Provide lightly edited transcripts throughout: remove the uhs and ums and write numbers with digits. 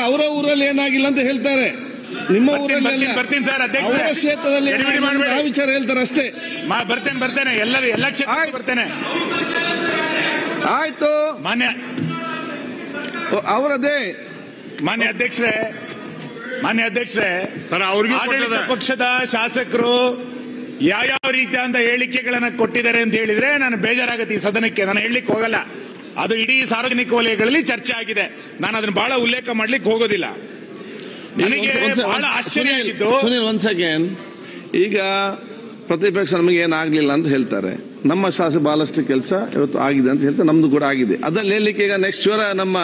ಅವರ ಊರಲ್ಲಿ ಏನಾಗಿಲ್ಲ ಅಂತ ಹೇಳ್ತಾರೆ. ನಿಮ್ಮ ಊರಲ್ಲಿ ಬರ್ತೀನಿ ಸರ್ ಅಧ್ಯಕ್ಷ, ಅವರ ಕ್ಷೇತ್ರದಲ್ಲಿ ಆ ವಿಚಾರ ಹೇಳ್ತಾರೆ ಅಷ್ಟೇ. ಬರ್ತೇನೆ ಎಲ್ಲ ಕ್ಷೇತ್ರ ಬರ್ತೇನೆ. ಆಯ್ತು ಮಾನ್ಯ ಅವರದೇ ಮಾನ್ಯ ಅಧ್ಯಕ್ಷರೇ ಆಡಳಿತ ಪಕ್ಷದ ಶಾಸಕರು ಯಾವ ರೀತಿಯಾದ ಹೇಳಿಕೆಗಳನ್ನ ಕೊಟ್ಟಿದ್ದಾರೆ ಅಂತ ಹೇಳಿದ್ರೆ ನಾನು ಬೇಜಾರಾಗುತ್ತೆ. ಈ ಸದನಕ್ಕೆ ನಾನು ಹೇಳಲಿಕ್ಕೆ ಹೋಗಲ್ಲ, ಅದು ಇಡೀ ಸಾರ್ವಜನಿಕ ವಲಯಗಳಲ್ಲಿ ಚರ್ಚೆ ಆಗಿದೆ. ನಾನು ಅದನ್ನ ಬಹಳ ಉಲ್ಲೇಖ ಮಾಡ್ಲಿಕ್ಕೆ ಹೋಗೋದಿಲ್ಲ. ನನಗೆ ಬಹಳ ಆಶ್ಚರ್ಯ ಆಗಿದ್ದು, ಸುನೀಲ್ ಒಂದ್ ಸೆಕೆಂಡ್, ಈಗ ಪ್ರತಿಪಕ್ಷ ನಮಗೆ ಏನಾಗ್ಲಿಲ್ಲ ಅಂತ ಹೇಳ್ತಾರೆ. ನಮ್ಮ ಶಾಸಕ ಬಹಳಷ್ಟು ಕೆಲಸ ಇವತ್ತು ಆಗಿದೆ ಅಂತ ಹೇಳ್ತಾರೆ, ನಮ್ದು ಕೂಡ ಆಗಿದೆ. ಅದ್ರಲ್ಲಿ ಹೇಳಲಿಕ್ಕೆ ಈಗ ನೆಕ್ಸ್ಟ್ ನಮ್ಮ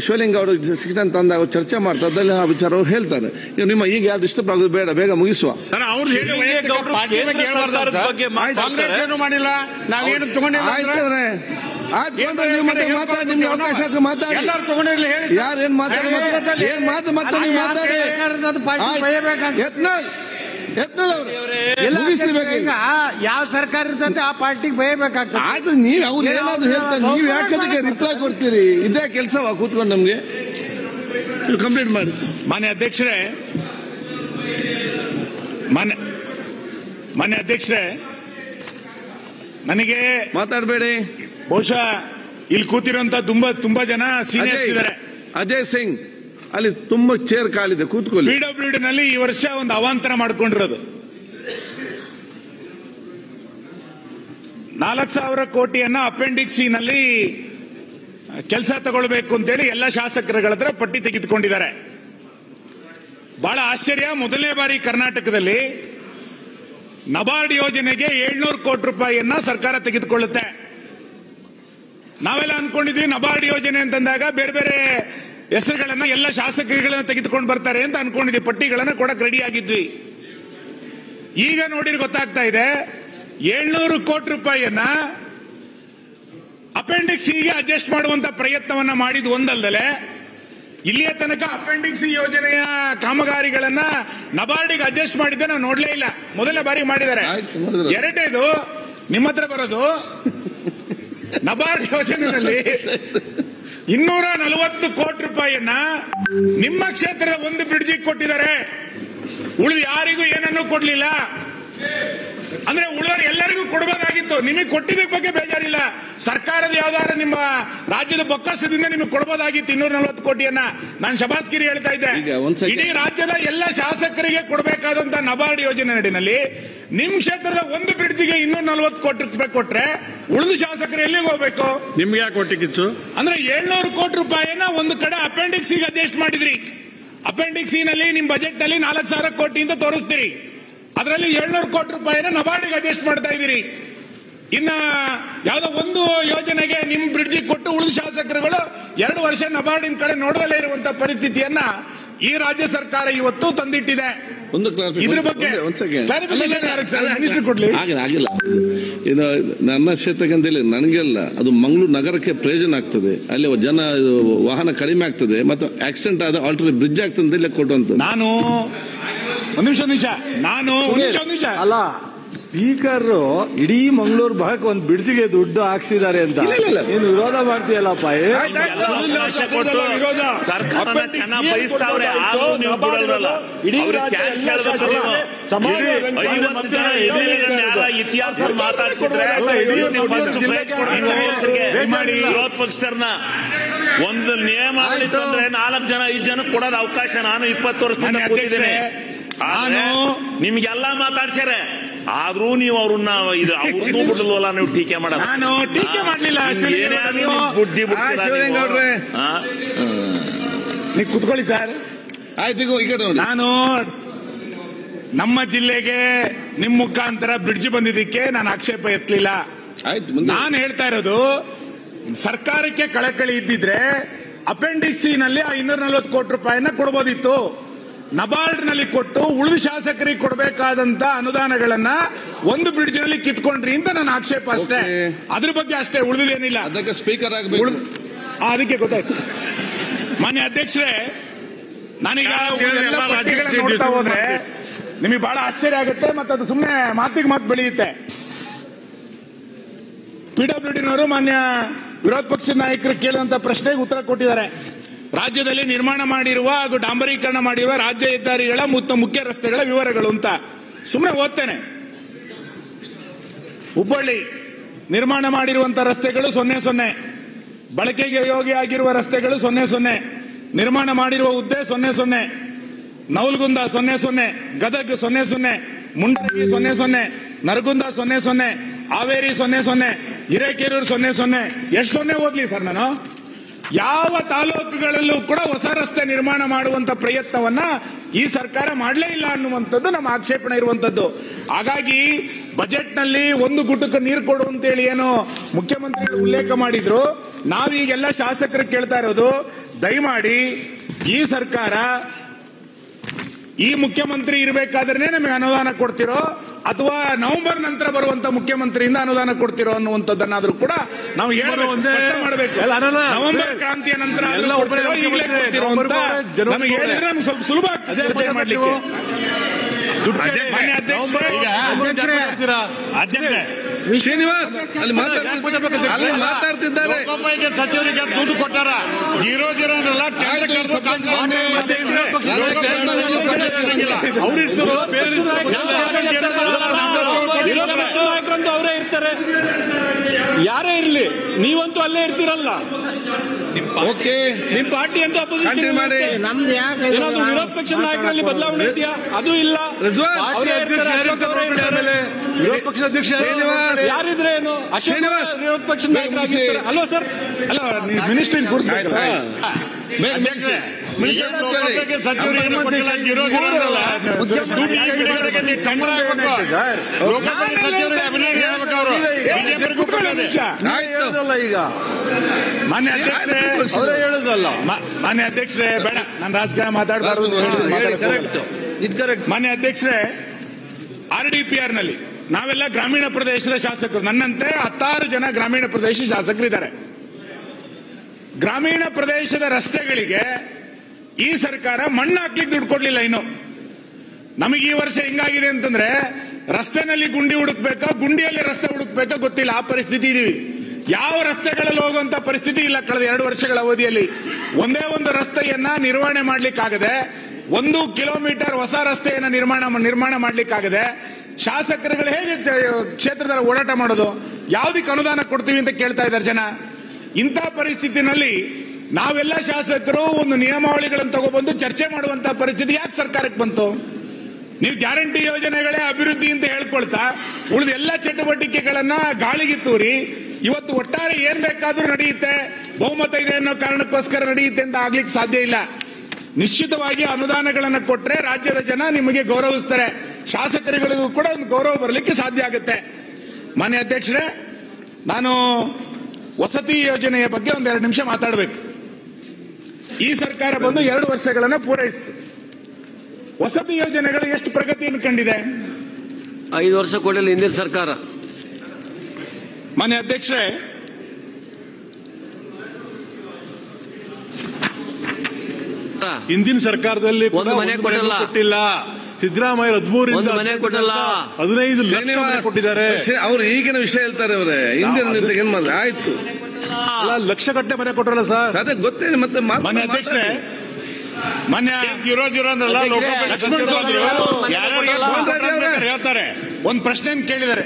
ಶಿವಲಿಂಗ ಅವರು ಶಿಕ್ಷಣ ತಂದಾಗ ಚರ್ಚೆ ಮಾಡ್ತಾರೆ, ಅದ್ರಲ್ಲಿ ಆ ವಿಚಾರ ಅವ್ರು ಹೇಳ್ತಾರೆ. ಈಗ ನಿಮ್ಮ ಈಗ ಯಾರು ಡಿಸ್ಟರ್ಬ್ ಆಗೋದು ಬೇಡ, ಬೇಗ ಮುಗಿಸುವ. ಆಯ್ತು, ನೀವು ಮತ್ತೆ ಮಾತಾಡಿ, ನಿಮ್ಗೆ ಅವಕಾಶ ಮಾತಾಡಿ. ಯಾರು ಏನ್ ಮಾತಾಡಿ ಮಾತಾಡಿ. ಯಾವ ಸರ್ಕಾರ ಇರ್ತದೆ ಆ ಪಾರ್ಟಿಗೆ ಬಯಬೇಕಾಗ್ತದೆ. ಆಯ್ತು, ನೀವು ಅವ್ರು ಏನಾದ್ರು ಹೇಳ್ತಾರೆ, ನೀವು ಯಾಕೆ ರಿಪ್ಲೈ ಕೊಡ್ತೀರಿ? ಇದೇ ಕೆಲಸವಾ ಕೂತ್ಕೊಂಡು ನಮ್ಗೆ ಕಂಪ್ಲೀಟ್ ಮಾಡಿ. ಮಾನ್ಯ ಅಧ್ಯಕ್ಷರೇ ನನಗೆ ಮಾತಾಡಬೇಡಿ. ಬಹುಶಃ ಇಲ್ಲಿ ಕೂತಿರುವಂತ ತುಂಬಾ ಜನ ಸೀನಿಯರ್ಸ್ ಇದ್ದಾರೆ. ಅಜಯ್ ಸಿಂಗ್ ಅಲ್ಲಿ ತುಂಬಾ ಚೇರ್ ಕಾಲಿದೆ, ಕೂತ್ಕೊಳ್ಳಿ. PWD ನಲ್ಲಿ ಈ ವರ್ಷ ಒಂದು ಅವಾಂತರ ಮಾಡ್ಕೊಂಡಿರೋದು 4,000 ಕೋಟಿಯನ್ನ ಅಪೆಂಡಿಕ್ಸ್ ಸಿ ನಲ್ಲಿ ಕೆಲಸ ತಗೊಳ್ಬೇಕು ಅಂತೇಳಿ ಎಲ್ಲ ಶಾಸಕರುಗಳ ಹತ್ರ ಪಟ್ಟಿ ತೆಗೆದುಕೊಂಡಿದ್ದಾರೆ. ಬಹಳ ಆಶ್ಚರ್ಯ, ಮೊದಲನೇ ಬಾರಿ ಕರ್ನಾಟಕದಲ್ಲಿ ನಬಾರ್ಡ್ ಯೋಜನೆಗೆ 700 ಕೋಟಿ ರೂಪಾಯಿಯನ್ನ ಸರ್ಕಾರ ತೆಗೆದುಕೊಳ್ಳುತ್ತೆ. ನಾವೆಲ್ಲ ಅನ್ಕೊಂಡಿದ್ವಿ ನಬಾರ್ಡ್ ಯೋಜನೆ ಅಂತಂದಾಗ ಬೇರೆ ಬೇರೆ ಹೆಸರುಗಳನ್ನ ಎಲ್ಲ ಶಾಸಕರುಗಳನ್ನ ತೆಗೆದುಕೊಂಡು ಬರ್ತಾರೆ ಅಂತ ಅನ್ಕೊಂಡಿದ್ವಿ, ಪಟ್ಟಿಗಳನ್ನ ಕೊಡಕ್ ರೆಡಿ ಆಗಿದ್ವಿ. ಈಗ ನೋಡಿದ್ರೆ ಗೊತ್ತಾಗ್ತಾ ಇದೆ 700 ಕೋಟಿ ರೂಪಾಯಿಯನ್ನ ಅಪೆಂಡಿಕ್ಸ್ ಗೆ ಅಡ್ಜಸ್ಟ್ ಮಾಡುವಂತ ಪ್ರಯತ್ನವನ್ನ ಮಾಡಿದ್ ಒಂದಲ್ಲದೆ ಇಲ್ಲಿಯ ತನಕ ಅಪೆಂಡಿಕ್ಸ್ ಯೋಜನೆಯ ಕಾಮಗಾರಿಗಳನ್ನ ನಬಾರ್ಡಿಗೆ ಅಡ್ಜಸ್ಟ್ ಮಾಡಿದ್ದೆ ನಾವು ನೋಡ್ಲೇ ಇಲ್ಲ, ಮೊದಲನೇ ಬಾರಿ ಮಾಡಿದ್ದಾರೆ. ಎರಡನೇದು ನಿಮ್ಮ ಹತ್ರ ಬರೋದು, ನಬಾರ್ಡ್ ಯೋಜನೆಯಲ್ಲಿ 240 ಕೋಟಿ ರೂಪಾಯಿಯನ್ನ ನಿಮ್ಮ ಕ್ಷೇತ್ರದ ಒಂದು ಬ್ರಿಡ್ಜಿಗೆ ಕೊಟ್ಟಿದ್ದಾರೆ, ಉಳಿದ ಯಾರಿಗೂ ಏನನ್ನೂ ಕೊಡ್ಲಿಲ್ಲ. ಅಂದ್ರೆ ಉಳಿದವರು ಎಲ್ಲರಿಗೂ ಕೊಡಬಹುದಾಗಿತ್ತು, ನಿಮಗೆ ಕೊಟ್ಟಿದ್ದಕ್ಕೆ ಬಗ್ಗೆ ಬೇಜಾರಿಲ್ಲ. ಸರ್ಕಾರದ ಯಾವ್ದಾದ್ರು ನಿಮ್ಮ ರಾಜ್ಯದ ಬೊಕ್ಕಸದಿಂದ ನಿಮಗೆ ಕೊಡಬಹುದಾಗಿತ್ತು 240 ಕೋಟಿಯನ್ನ. ನಾನು ಶಬಾಸ್ಗಿರಿ ಹೇಳ್ತಾ ಇದ್ದೆ, ಇಡೀ ರಾಜ್ಯದ ಎಲ್ಲ ಶಾಸಕರಿಗೆ ಕೊಡಬೇಕಾದಂತ ನಬಾರ್ಡ್ ಯೋಜನೆ ನಡಿನಲ್ಲಿ ನಿಮ್ ಕ್ಷೇತ್ರದ ಒಂದು ಬ್ರಿಡ್ಜ್ಗೆ 240 ಕೋಟಿ ರೂಪಾಯಿ ಕೊಟ್ರೆ ಉಳಿದ ಶಾಸಕರು ಎಲ್ಲಿಗೆ ಹೋಗ್ಬೇಕು? ನಿಮ್ಗೆ ಯಾಕೆ ಕೊಟ್ಟಿತ್ತು? ಅಂದ್ರೆ 700 ಕೋಟಿ ರೂಪಾಯಿನ ಒಂದು ಕಡೆ ಅಪೆಂಡಿಕ್ಸ್ ಗೆ ಅಡ್ಜಸ್ಟ್ ಮಾಡಿದ್ರಿ. ಅಪೆಂಡಿಕ್ಸ್ ಸಿ ನಲ್ಲಿ ನಿಮ್ ಬಜೆಟ್ ನಲ್ಲಿ 4,000 ಕೋಟಿ ಅಂತ ತೋರಿಸ್ತೀರಿ, ಅದರಲ್ಲಿ 700 ಕೋಟಿ ರೂಪಾಯಿನ ನಬಾರ್ಡಿಗೆ ಅಡ್ಜಸ್ಟ್ ಮಾಡ್ತಾ ಇದ್ದೀರಿ. ಇನ್ನ ಯಾವ್ದೋ ಒಂದು ಯೋಜನೆಗೆ ನಿಮ್ ಬ್ರಿಡ್ಜ್ ಕೊಟ್ಟು ಉಳಿದ ಶಾಸಕರುಗಳು 2 ವರ್ಷ ನಬಾರ್ಡಿನ ಕಡೆ ನೋಡದಲ್ಲೇ ಇರುವಂತ ಪರಿಸ್ಥಿತಿಯನ್ನ ಈ ರಾಜ್ಯ ಸರ್ಕಾರ ಇವತ್ತು ತಂದಿಟ್ಟಿದೆ. ಇದ್ರ ಬಗ್ಗೆ ಆಗಿಲ್ಲ. ನನ್ನ ಕ್ಷೇತ್ರಕ್ಕೆ ನನಗೆಲ್ಲ ಅದು ಮಂಗಳೂರು ನಗರಕ್ಕೆ ಪ್ರಯೋಜನ ಆಗ್ತದೆ, ಅಲ್ಲಿ ಜನ ವಾಹನ ಕಡಿಮೆ ಆಗ್ತದೆ ಮತ್ತು ಆಕ್ಸಿಡೆಂಟ್ ಆದ ಆಲ್ಟರ್ನೇಟ್ ಬ್ರಿಡ್ಜ್ ಆಗ್ತದೆ ಅಂತ ಕೊಟ್ಟಂತ. ನಾನು ಒಂದು ನಿಮಿಷ ಅಲ್ಲ, ಸ್ಪೀಕರ್ ಇಡೀ ಮಂಗಳೂರು ಭಾಗಕ್ಕೆ ಒಂದು ಬ್ರಿಡ್ಜ್ಗೆ ದುಡ್ಡು ಹಾಕ್ಸಿದ್ದಾರೆ ಅಂತ ನೀನು ವಿರೋಧ ಮಾಡ್ತೀಯಲ್ಲಪ್ಪ. ಸರ್ಕಾರನ ಚೆನ್ನಾಗಿ ಬಯಸ್ತಾವ್ರೆ, ಆದ್ರೂ ನೀವು ಬಿಡಲ್ವಲ್ಲ. ಇತಿಹಾಸ ಮಾತಾಡ್ಸಿದ್ರೆ ವಿರೋಧ ಪಕ್ಷದವ್ರನ್ನ ಒಂದು ನಿಯಮ ಅಂದ್ರೆ 4 ಜನ 5 ಜನ ಕೊಡೋದು ಅವಕಾಶ. ನಾನು 20 ವರ್ಷದಿಂದ ಕೂತಿದ್ದೇನೆ, ನಿಮ್ಗೆಲ್ಲಾ ಮಾತಾಡ್ಸ್ಯಾರೆ, ಆದ್ರೂ ನೀವು ಅವ್ರನ್ನ ಅವ್ರನ್ನೂ ಬಿಡಲ್ವಲ್ಲ, ನೀವು ಟೀಕೆ ಮಾಡೋದು. ನಾನು ಟೀಕೆ ಮಾಡ್ಲಿಲ್ಲ, ಬುದ್ಧಿ ನೀವು ಕುತ್ಕೊಳ್ಳಿ ಸರ್. ಆಯ್ತು, ನಾನು ನಮ್ಮ ಜಿಲ್ಲೆಗೆ ನಿಮ್ ಮುಖಾಂತರ ಬ್ರಿಡ್ಜ್ ಬಂದಿದ್ದಕ್ಕೆ ನಾನು ಆಕ್ಷೇಪ ಎತ್ತಲಿಲ್ಲ. ನಾನು ಹೇಳ್ತಾ ಇರೋದು, ಸರ್ಕಾರಕ್ಕೆ ಕಳಕಳಿ ಇದ್ದಿದ್ರೆ ಅಪೆಂಡಿಕ್ಸ್ ಸಿ ನಲ್ಲಿ 240 ಕೋಟಿ ರೂಪಾಯಿನ ಕೊಡಬಹುದಿತ್ತು. ನಬಾರ್ಡ್ ನಲ್ಲಿ ಕೊಟ್ಟು ಉಳಿದ ಶಾಸಕರಿಗೆ ಕೊಡಬೇಕಾದಂತ ಅನುದಾನಗಳನ್ನ ಒಂದು ಬ್ರಿಡ್ಜ್ ನಲ್ಲಿ ಕಿತ್ಕೊಂಡ್ರಿ ಅಂತ ನನ್ನ ಆಕ್ಷೇಪ ಅಷ್ಟೇ, ಅದ್ರ ಬಗ್ಗೆ ಅಷ್ಟೇ, ಉಳಿದೇನಿಲ್ಲ. ಅದಕ್ಕೆ ಸ್ಪೀಕರ್ ಆಗಬೇಕು, ಅದಕ್ಕೆ ಗೊತ್ತಾಯ್ತು. ಮಾನ್ಯ ಅಧ್ಯಕ್ಷರೇ, ನಾನೀಗ ನೋಡ್ತಾ ಹೋದ್ರೆ ನಿಮಗೆ ಬಹಳ ಆಶ್ಚರ್ಯ ಆಗುತ್ತೆ, ಮತ್ತೆ ಅದು ಸುಮ್ಮನೆ ಮಾತಿಗೆ ಮಾತು ಬೆಳೆಯುತ್ತೆ. PWDನವರು ಮಾನ್ಯ ವಿರೋಧ ಪಕ್ಷದ ನಾಯಕರು ಕೇಳುವಂತ ಪ್ರಶ್ನೆಗೆ ಉತ್ತರ ಕೊಟ್ಟಿದ್ದಾರೆ. ರಾಜ್ಯದಲ್ಲಿ ನಿರ್ಮಾಣ ಮಾಡಿರುವ ಹಾಗೂ ಡಾಂಬರೀಕರಣ ಮಾಡಿರುವ ರಾಜ್ಯ ಹೆದ್ದಾರಿಗಳ ಮುಖ್ಯ ರಸ್ತೆಗಳ ವಿವರಗಳು ಅಂತ ಸುಮ್ಮನೆ ಓದ್ತೇನೆ. ಹುಬ್ಬಳ್ಳಿ ನಿರ್ಮಾಣ ಮಾಡಿರುವಂತಹ ರಸ್ತೆಗಳು 00, ಬಳಕೆಗೆ ಯೋಗ್ಯ ರಸ್ತೆಗಳು 00, ನಿರ್ಮಾಣ ಮಾಡಿರುವ ಹುದ್ದೆ 00, ನವಲಗುಂದ 00, ಗದಗ 00, ಮುಂಡರಗಿ 00, ನರಗುಂದ 00, ಹಾವೇರಿ 00, ಹಿರೇಕೆರೂರು 00. ಎಷ್ಟು 0 ಹೋಗ್ಲಿ ಸರ್ ನಾನು? ಯಾವ ತಾಲೂಕುಗಳಲ್ಲೂ ಕೂಡ ಹೊಸ ರಸ್ತೆ ನಿರ್ಮಾಣ ಮಾಡುವಂತ ಪ್ರಯತ್ನವನ್ನ ಈ ಸರ್ಕಾರ ಮಾಡಲೇ ಇಲ್ಲ ಅನ್ನುವಂಥದ್ದು ನಮ್ಮ ಆಕ್ಷೇಪಣೆ ಇರುವಂತದ್ದು. ಹಾಗಾಗಿ ಬಜೆಟ್ನಲ್ಲಿ ಒಂದು ಗುಟುಕ ನೀರು ಕೊಡು ಅಂತೇಳಿ ಏನು ಮುಖ್ಯಮಂತ್ರಿಗಳು ಉಲ್ಲೇಖ ಮಾಡಿದ್ರು, ನಾವೀಗೆಲ್ಲ ಶಾಸಕರು ಕೇಳ್ತಾ ಇರೋದು, ದಯಮಾಡಿ ಈ ಸರ್ಕಾರ ಈ ಮುಖ್ಯಮಂತ್ರಿ ಇರಬೇಕಾದ್ರೆ ನಮಗೆ ಅನುದಾನ ಕೊಡ್ತಿರೋ ಅಥವಾ ನವೆಂಬರ್ ನಂತರ ಬರುವಂತ ಮುಖ್ಯಮಂತ್ರಿಯಿಂದ ಅನುದಾನ ಕೊಡ್ತಿರೋ ಅನ್ನುವಂಥದ್ದನ್ನಾದ್ರೂ ಕೂಡ ನಾವು ಮಾಡಬೇಕು. ನವೆಂಬರ್ ಕ್ರಾಂತಿಯ ನಂತರ ನಮಗೆ ಹೇಳಿದ್ರೆ ನಮ್ಗೆ ಸ್ವಲ್ಪ ಸುಲಭ ಆಗ್ತದೆ ಮಾಡಲಿಕ್ಕೆ. ಶ್ರೀನಿವಾಸ್ ಅಲ್ಲಿ ಮಾತಾಡ್ತಿದ್ದಾರೆ. ಸಚಿವರಿಗೆ ದುಡ್ಡು ಕೊಟ್ಟಾರ 00 ಅಲ್ಲ, ನಾಯಕರಂತೂ ಅವರೇ ಇರ್ತಾರೆ. ಯಾರೇ ಇರ್ಲಿ, ನೀವಂತೂ ಅಲ್ಲೇ ಇರ್ತೀರಲ್ಲ. ಓಕೆ, ನಿಮ್ ಪಾರ್ಟಿ ಅಂತೂ ಅಪೋಸಿಷನ್ ಮಾಡಿ. ಏನಾದ್ರು ವಿರೋಧ ಪಕ್ಷದ ನಾಯಕರಲ್ಲಿ ಬದಲಾವಣೆ ಇದೆಯಾ? ಅದು ಇಲ್ಲ. ವಿರೋಧ ಪಕ್ಷದ ಅಧ್ಯಕ್ಷ ಯಾರಿದ್ರೆ ಏನು? ಶ್ರೀನಿವಾಸ್ ವಿರೋಧ ಪಕ್ಷದ ನಾಯಕರಾಗಿರ್ತಾರೆ ಅಲ್ವಾ ಸರ್? ಅಲ್ಲ, ಮಿನಿಸ್ಟ್ರಿ ಕೂರಿಸ್ಬೇಕು. ಮಾನ್ಯ ಅಧ್ಯಕ್ಷರೇ, ಬೇಡ ನಾನು ರಾಜಕಾರಣ ಮಾತಾಡಬಾರ್ದು. ಮಾನ್ಯ ಅಧ್ಯಕ್ಷರೇ, RDPR ನಲ್ಲಿ ನಾವೆಲ್ಲ ಗ್ರಾಮೀಣ ಪ್ರದೇಶದ ಶಾಸಕರು, ನನ್ನಂತೆ 16 ಜನ ಗ್ರಾಮೀಣ ಪ್ರದೇಶ ಶಾಸಕರಿದ್ದಾರೆ. ಗ್ರಾಮೀಣ ಪ್ರದೇಶದ ರಸ್ತೆಗಳಿಗೆ ಈ ಸರ್ಕಾರ ಮಣ್ಣು ಹಾಕ್ಲಿಕ್ಕೆ ದುಡ್ಡು ಕೊಡ್ಲಿಲ್ಲ. ಇನ್ನು ನಮಗೆ ಈ ವರ್ಷ ಹೆಂಗಾಗಿದೆ ಅಂತಂದ್ರೆ, ರಸ್ತೆನಲ್ಲಿ ಗುಂಡಿ ಹುಡುಕ್ಬೇಕಾ, ಗುಂಡಿಯಲ್ಲಿ ರಸ್ತೆ ಹುಡುಕ್ಬೇಕಾ ಗೊತ್ತಿಲ್ಲ, ಆ ಪರಿಸ್ಥಿತಿ ಇದೀವಿ. ಯಾವ ರಸ್ತೆಗಳಲ್ಲಿ ಹೋಗುವಂತ ಪರಿಸ್ಥಿತಿ ಇಲ್ಲ. ಕಳೆದ 2 ವರ್ಷಗಳ ಅವಧಿಯಲ್ಲಿ ಒಂದೇ ಒಂದು ರಸ್ತೆಯನ್ನ ನಿರ್ವಹಣೆ ಮಾಡ್ಲಿಕ್ಕಾಗದೆ, 1 ಕಿಲೋಮೀಟರ್ ಹೊಸ ರಸ್ತೆಯನ್ನ ನಿರ್ಮಾಣ ಮಾಡ್ಲಿಕ್ಕಾಗದೆ ಶಾಸಕರುಗಳು ಹೇಗೆ ಕ್ಷೇತ್ರದಲ್ಲಿ ಓಡಾಟ ಮಾಡೋದು? ಯಾವುದಕ್ಕೆ ಅನುದಾನ ಕೊಡ್ತೀವಿ ಅಂತ ಕೇಳ್ತಾ ಇದ್ದಾರೆ ಜನ. ಇಂಥ ಪರಿಸ್ಥಿತಿನಲ್ಲಿ ನಾವೆಲ್ಲ ಶಾಸಕರು ಒಂದು ನಿಯಮಾವಳಿಗಳನ್ನು ತಗೊಬಂದು ಚರ್ಚೆ ಮಾಡುವಂತಹ ಪರಿಸ್ಥಿತಿ ಯಾಕೆ ಸರ್ಕಾರಕ್ಕೆ ಬಂತು? ನೀವು ಗ್ಯಾರಂಟಿ ಯೋಜನೆಗಳೇ ಅಭಿವೃದ್ಧಿ ಅಂತ ಹೇಳ್ಕೊಳ್ತಾ ಉಳಿದ ಎಲ್ಲ ಚಟುವಟಿಕೆಗಳನ್ನ ಗಾಳಿಗೆ ತೂರಿ ಇವತ್ತು ಒಟ್ಟಾರೆ ಏನ್ ಬೇಕಾದ್ರೂ ನಡೆಯುತ್ತೆ, ಬಹುಮತ ಇದೆ ಅನ್ನೋ ಕಾರಣಕ್ಕೋಸ್ಕರ ನಡೆಯುತ್ತೆ ಅಂತ ಆಗ್ಲಿಕ್ಕೆ ಸಾಧ್ಯ ಇಲ್ಲ. ನಿಶ್ಚಿತವಾಗಿ ಅನುದಾನಗಳನ್ನು ಕೊಟ್ರೆ ರಾಜ್ಯದ ಜನ ನಿಮಗೆ ಗೌರವಿಸ್ತಾರೆ, ಶಾಸಕರುಗಳಿಗೂ ಕೂಡ ಒಂದು ಗೌರವ ಬರಲಿಕ್ಕೆ ಸಾಧ್ಯ ಆಗುತ್ತೆ. ಮಾನ್ಯ ಅಧ್ಯಕ್ಷರೇ, ನಾನು ವಸತಿ ಯೋಜನೆಯ ಬಗ್ಗೆ 1-2 ನಿಮಿಷ ಮಾತಾಡಬೇಕು. ಈ ಸರ್ಕಾರ ಬಂದು 2 ವರ್ಷಗಳನ್ನು ಪೂರೈಸಿತು. ವಸತಿ ಯೋಜನೆಗಳು ಎಷ್ಟು ಪ್ರಗತಿಯನ್ನು ಕಂಡಿದೆ? 5 ವರ್ಷ ಕೊಡಲಿಲ್ಲ ಹಿಂದಿನ ಸರ್ಕಾರ. ಮಾನ್ಯ ಅಧ್ಯಕ್ಷರೇ, ಹಿಂದಿನ ಸರ್ಕಾರದಲ್ಲಿ ಒಂದು ಮನೆ ಕೊಟ್ಟಿಲ್ಲ. ಸಿದ್ದರಾಮಯ್ಯ 13ರಿಂದ ಮನೆ ಕೊಟ್ಟಿಲ್ಲ, 15 ಲಕ್ಷ ಮನೆ ಕೊಟ್ಟಿದ್ದಾರೆ. ಅವ್ರು ಈಗಿನ ವಿಷಯ ಹೇಳ್ತಾರೆ. ಅವರೇ ಹಿಂದಿನ ಏನ್ ಮಾಡಿದ್ರೆ ಆಯ್ತು, ಲಕ್ಷ ಗಟ್ಟಲೆ ಮನೆ ಕೊಟ್ಟರಲ್ಲ ಸರ್, ಅದೇ ಗೊತ್ತೇನೆ. ಮತ್ತೆ ಮಾನ್ಯ ಅಧ್ಯಕ್ಷರೇ, ಮಾನ್ಯ ಹೇಳ್ತಾರೆ, ಒಂದು ಪ್ರಶ್ನೆ ಕೇಳಿದ್ದಾರೆ,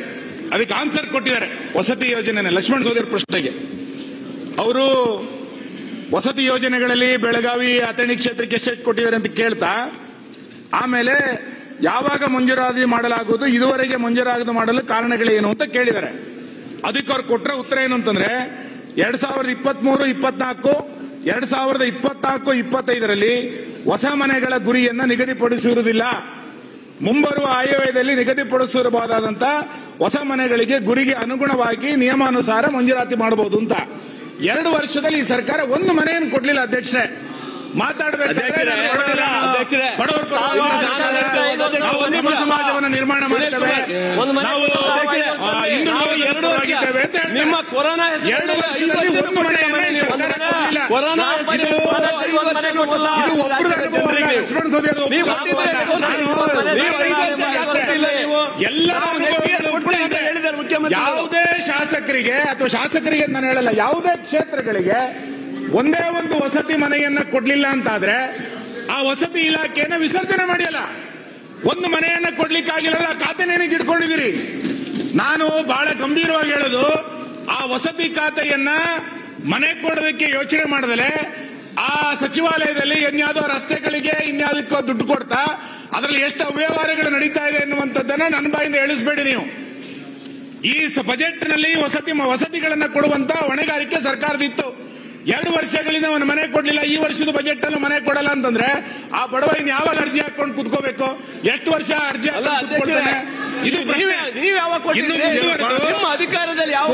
ಅದಕ್ಕೆ ಆನ್ಸರ್ ಕೊಟ್ಟಿದ್ದಾರೆ. ವಸತಿ ಯೋಜನೆ ಲಕ್ಷ್ಮಣ್ ಸೋದರ ಪ್ರಶ್ನೆಗೆ ಅವರು ವಸತಿ ಯೋಜನೆಗಳಲ್ಲಿ ಬೆಳಗಾವಿ ಅಥಣಿ ಕ್ಷೇತ್ರಕ್ಕೆ ಎಷ್ಟು ಕೊಟ್ಟಿದ್ದಾರೆ ಅಂತ ಕೇಳ್ತಾ, ಆಮೇಲೆ ಯಾವಾಗ ಮಂಜೂರಾತಿ ಮಾಡಲಾಗುವುದು, ಇದುವರೆಗೆ ಮಂಜೂರಾತಿ ಮಾಡಲು ಕಾರಣಗಳೇನು ಅಂತ ಕೇಳಿದ್ದಾರೆ. ಅದಕ್ಕೆ ಅವ್ರು ಕೊಟ್ಟರೆ ಉತ್ತರ ಏನು ಅಂತಂದ್ರೆ, 2023-24, 2024-25ರಲ್ಲಿ ಹೊಸ ಮನೆಗಳ ಗುರಿಯನ್ನ ನಿಗದಿಪಡಿಸಿರುವುದಿಲ್ಲ. ಮುಂಬರುವ ಆಯವ್ಯಯದಲ್ಲಿ ನಿಗದಿಪಡಿಸಿರಬಹುದಾದಂತ ಹೊಸ ಮನೆಗಳಿಗೆ ಗುರಿಗೆ ಅನುಗುಣವಾಗಿ ನಿಯಮಾನುಸಾರ ಮಂಜೂರಾತಿ ಮಾಡಬಹುದು ಅಂತ. 2 ವರ್ಷದಲ್ಲಿ ಈ ಸರ್ಕಾರ ಒಂದು ಮನೆಯನ್ನು ಕೊಡ್ಲಿಲ್ಲ. ಅಧ್ಯಕ್ಷರೇ, ಮಾತಾಡಬೇಕಾದ್ರೆ ಸಮಾಜವನ್ನು ನಿರ್ಮಾಣ ಮಾಡ್ತೇವೆ, ನಿಮ್ಮ ಕೊರೋನಾ 2 ವರ್ಷದಲ್ಲಿ ಒಂದು ಮನೆಯನ್ನು ಸರ್ಕಾರ ಕೊಡಲಿಲ್ಲ. ಯಾವುದೇ ಶಾಸಕರಿಗೆ ಅಥವಾ ಶಾಸಕರಿಗೆ ನಾನು ಹೇಳಲ್ಲ, ಯಾವುದೇ ಕ್ಷೇತ್ರಗಳಿಗೆ ಒಂದೇ ಒಂದು ವಸತಿ ಮನೆಯನ್ನ ಕೊಡ್ಲಿಲ್ಲ ಅಂತಾದ್ರೆ ಆ ವಸತಿ ಇಲಾಖೆಯನ್ನ ವಿಸರ್ಜನೆ ಮಾಡಿಯಲ್ಲ. ಒಂದು ಮನೆಯನ್ನ ಕೊಡ್ಲಿಕ್ಕಾಗಿಲ್ಲ ಅಂದ್ರೆ ಆ ಖಾತೆನೇನಕ್ಕೆ ಇಟ್ಕೊಂಡಿದ್ದೀರಿ? ನಾನು ಬಹಳ ಗಂಭೀರವಾಗಿ ಹೇಳೋದು, ಆ ವಸತಿ ಖಾತೆಯನ್ನ ಮನೆ ಕೊಡೋದಕ್ಕೆ ಯೋಚನೆ ಮಾಡದಲೆ ಆ ಸಚಿವಾಲಯದಲ್ಲಿ ಇನ್ಯಾವುದೋ ರಸ್ತೆಗಳಿಗೆ ಇನ್ಯಾವುದಕ್ಕೋ ದುಡ್ಡು ಕೊಡ್ತಾ ಅದರಲ್ಲಿ ಎಷ್ಟು ಅವ್ಯವಹಾರಗಳು ನಡೀತಾ ಇದೆ ಎನ್ನುವಂಥದ್ದನ್ನ ನನ್ನ ಬಾಯಿಂದ ಹೇಳಿಸಬೇಡಿ ನೀವು. ಈ ಬಜೆಟ್ ನಲ್ಲಿ ವಸತಿಗಳನ್ನ ಕೊಡುವಂತ ಹೊಣೆಗಾರಿಕೆ ಸರ್ಕಾರದಿತ್ತು. 2 ವರ್ಷಗಳಿಂದ ಒಂದು ಮನೆ ಕೊಡ್ಲಿಲ್ಲ, ಈ ವರ್ಷದ ಬಜೆಟ್ ಅನ್ನು ಮನೆ ಕೊಡಲ್ಲ ಅಂತಂದ್ರೆ ಆ ಬಡವ ಇನ್ ಯಾವಾಗ ಅರ್ಜಿ ಹಾಕೊಂಡು ಕುತ್ಕೋಬೇಕು? ಎಷ್ಟು ವರ್ಷ ಅರ್ಜಿ ಹಾಕೊಳ್ತಾನೆ? ಇದು ನೀವು ಯಾವಾಗ ಕೊಟ್ಟಿದ್ರಿ? ನಿಮ್ಮ ಅಧಿಕಾರದಲ್ಲಿ ಯಾವ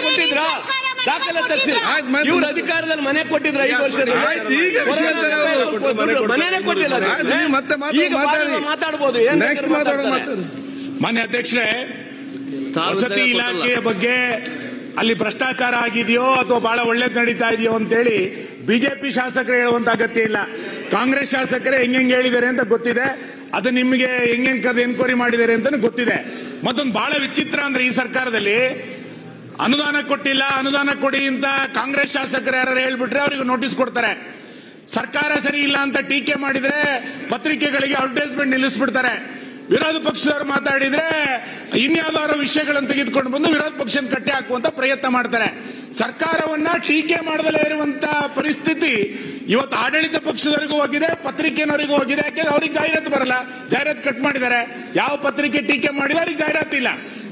ಕೊಟ್ಟಿದ್ರ? ದಾಖಲೆ ತರಿಸಿ. ಇವ್ರ ಅಧಿಕಾರದಲ್ಲಿ ಮನೆ ಕೊಟ್ಟಿದ್ರ? 5 ವರ್ಷದಲ್ಲಿ ಮನೆನೇ ಕೊಟ್ಟಿಲ್ಲ. ಮಾತಾಡಬಹುದು. ಮಾನ್ಯ ಅಧ್ಯಕ್ಷರೇ, ವಸತಿ ಇಲಾಖೆಯ ಬಗ್ಗೆ ಅಲ್ಲಿ ಭ್ರಷ್ಟಾಚಾರ ಆಗಿದೆಯೋ ಅಥವಾ ಬಹಳ ಒಳ್ಳೇದು ನಡೀತಾ ಇದೆಯೋ ಅಂತೇಳಿ ಬಿಜೆಪಿ ಶಾಸಕರು ಹೇಳುವಂತ ಅಗತ್ಯ ಇಲ್ಲ. ಕಾಂಗ್ರೆಸ್ ಶಾಸಕರೇ ಹೆಂಗ್ ಹೇಳಿದ್ದಾರೆ ಅಂತ ಗೊತ್ತಿದೆ. ಅದು ನಿಮಗೆ ಹೆಂಗ್ ಎನ್ಕ್ವೈರಿ ಮಾಡಿದ್ದಾರೆ ಅಂತ ಗೊತ್ತಿದೆ. ಮತ್ತೊಂದು ಬಹಳ ವಿಚಿತ್ರ ಅಂದ್ರೆ ಈ ಸರ್ಕಾರದಲ್ಲಿ ಅನುದಾನ ಕೊಟ್ಟಿಲ್ಲ, ಅನುದಾನ ಕೊಡಿ ಅಂತ ಕಾಂಗ್ರೆಸ್ ಶಾಸಕರು ಯಾರು ಹೇಳ್ಬಿಟ್ರೆ ಅವರಿಗೆ ನೋಟಿಸ್ ಕೊಡ್ತಾರೆ. ಸರ್ಕಾರ ಸರಿ ಇಲ್ಲ ಅಂತ ಟೀಕೆ ಮಾಡಿದ್ರೆ ಪತ್ರಿಕೆಗಳಿಗೆ ಅಡ್ವರ್ಟೈಸ್ಮೆಂಟ್ ನಿಲ್ಲಿಸ್ಬಿಡ್ತಾರೆ. ವಿರೋಧ ಪಕ್ಷದವರು ಮಾತಾಡಿದ್ರೆ ಇನ್ಯಾವುದಾದ್ರು ವಿಷಯಗಳನ್ನು ತೆಗೆದುಕೊಂಡು ಬಂದು ವಿರೋಧ ಪಕ್ಷ ಕಟ್ಟಿ ಹಾಕುವಂತ ಪ್ರಯತ್ನ ಮಾಡ್ತಾರೆ. ಸರ್ಕಾರವನ್ನ ಟೀಕೆ ಮಾಡದಲೇ ಇರುವಂತ ಪರಿಸ್ಥಿತಿ ಇವತ್ತು ಆಡಳಿತ ಪಕ್ಷದವರಿಗೂ ಹೋಗಿದೆ, ಪತ್ರಿಕೆನವರಿಗೂ ಹೋಗಿದೆ. ಯಾಕೆಂದ್ರೆ ಅವ್ರಿಗೆ ಜಾಹೀರಾತು ಬರಲ್ಲ, ಜಾಹೀರಾತು ಕಟ್ ಮಾಡಿದ್ದಾರೆ. ಯಾವ ಪತ್ರಿಕೆ ಟೀಕೆ ಮಾಡಿದ್ರೆ ಅವ್ರಿಗೆ ಜಾಹೀರಾತು ಇಲ್ಲ,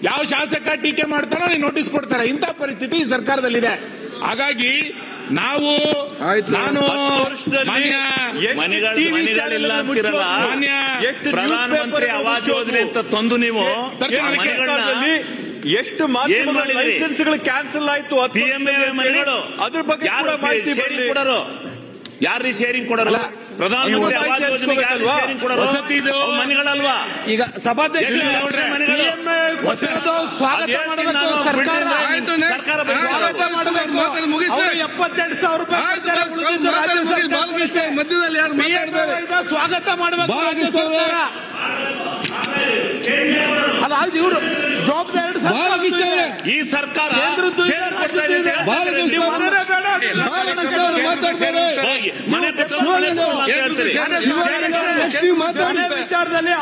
ಯಾವ ಶಾಸಕ ಟೀಕೆ ಮಾಡ್ತಾರೋ ಅವ್ರಿಗೆ ನೋಟಿಸ್ ಕೊಡ್ತಾರೆ. ಇಂಥ ಪರಿಸ್ಥಿತಿ ಈ ಸರ್ಕಾರದಲ್ಲಿದೆ. ಹಾಗಾಗಿ ನಾನು ಮನೆಗಳಿಲ್ಲ ಅಂತಿರಲ್ಲ, ಪ್ರಧಾನಮಂತ್ರಿ ಆವಾಸ್ ಯೋಜನೆ ಅಂತ ತಂದು ನೀವು ಎಷ್ಟು ಲೈಸೆನ್ಸ್ಗಳು ಕ್ಯಾನ್ಸಲ್ ಆಯ್ತು? PMAY ಮನೆಗಳು ಅದ್ರ ಬಗ್ಗೆ ಶೇರಿಂಗ್ ಕೊಡೋರು ಯಾರ್ರೀ? ಶೇರಿಂಗ್ ಕೊಡೋಲ್ಲ. ಪ್ರಧಾನಮಂತ್ರಿ ಆವಾಸ್ ಯೋಜನೆಗೆ ಶೇರಿಂಗ್ ಕೊಡೋರು ಮನೆಗಳಲ್ವಾ? ಈಗ ಸಭಾಧ್ಯಕ್ಷ ಮನೆಗಳು ಸ್ವಾಗತ ಮಾಡಬೇಕು. ಸರ್ಕಾರ 72,000 ಮಧ್ಯದಲ್ಲಿ ಯಾರು ಸ್ವಾಗತ ಮಾಡಬೇಕು. ಅಲ್ಲ, ಇವರು ಜವಾಬ್ದಾರಿ ಈ ಸರ್ಕಾರ ವಿಚಾರದಲ್ಲಿ